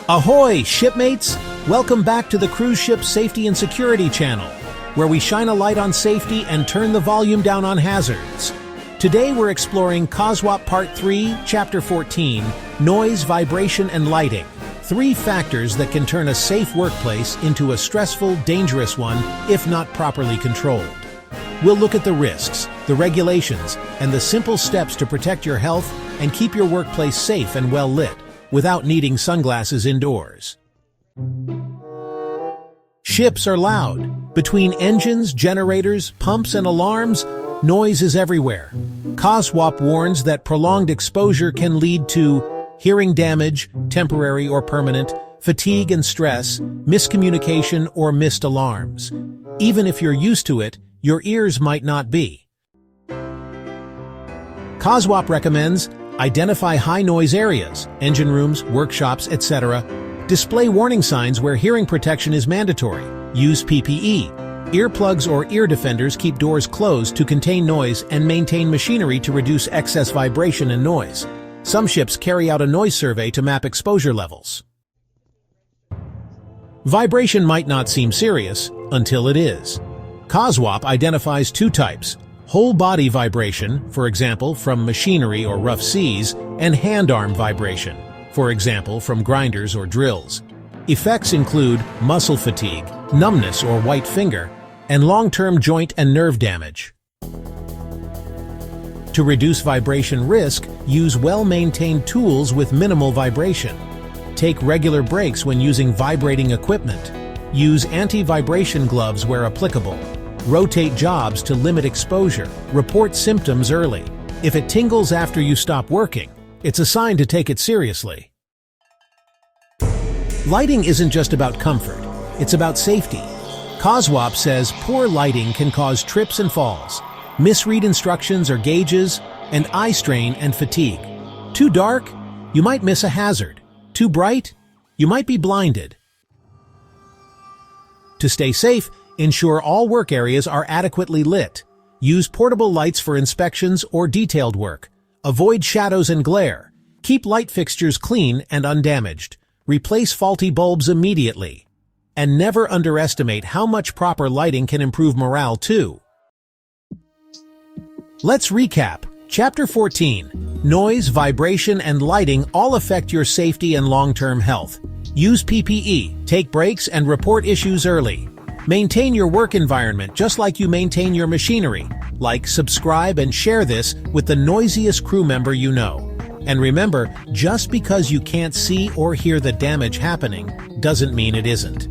Ahoy, shipmates! Welcome back to the Cruise Ship Safety and Security channel, where we shine a light on safety and turn the volume down on hazards. Today we're exploring COSWP Part 3, Chapter 14, Noise, Vibration, and Lighting. 3 factors that can turn a safe workplace into a stressful, dangerous one if not properly controlled. We'll look at the risks, the regulations, and the simple steps to protect your health and keep your workplace safe and well lit, without needing sunglasses indoors. Ships are loud. Between engines, generators, pumps, and alarms, noise is everywhere. COSWP warns that prolonged exposure can lead to hearing damage, temporary or permanent, fatigue and stress, miscommunication, or missed alarms. Even if you're used to it, your ears might not be. COSWP recommends identify high-noise areas, engine rooms, workshops, etc. Display warning signs where hearing protection is mandatory. Use PPE. Earplugs or ear defenders keep doors closed to contain noise and maintain machinery to reduce excess vibration and noise. Some ships carry out a noise survey to map exposure levels. Vibration might not seem serious until it is. COSWP identifies 2 types: whole-body vibration, for example, from machinery or rough seas, and hand-arm vibration, for example, from grinders or drills. Effects include muscle fatigue, numbness or white finger, and long-term joint and nerve damage. To reduce vibration risk, use well-maintained tools with minimal vibration. Take regular breaks when using vibrating equipment. Use anti-vibration gloves where applicable. Rotate jobs to limit exposure. Report symptoms early. If it tingles after you stop working, it's a sign to take it seriously. Lighting isn't just about comfort, it's about safety. COSWP says poor lighting can cause trips and falls, misread instructions or gauges, and eye strain and fatigue. Too dark? You might miss a hazard. Too bright? You might be blinded. To stay safe, ensure all work areas are adequately lit. Use portable lights for inspections or detailed work. Avoid shadows and glare. Keep light fixtures clean and undamaged. Replace faulty bulbs immediately. And never underestimate how much proper lighting can improve morale too. Let's recap. Chapter 14. Noise, vibration, and lighting all affect your safety and long-term health. Use PPE, take breaks, and report issues early. Maintain your work environment just like you maintain your machinery. Like, subscribe, and share this with the noisiest crew member you know. And remember, just because you can't see or hear the damage happening doesn't mean it isn't.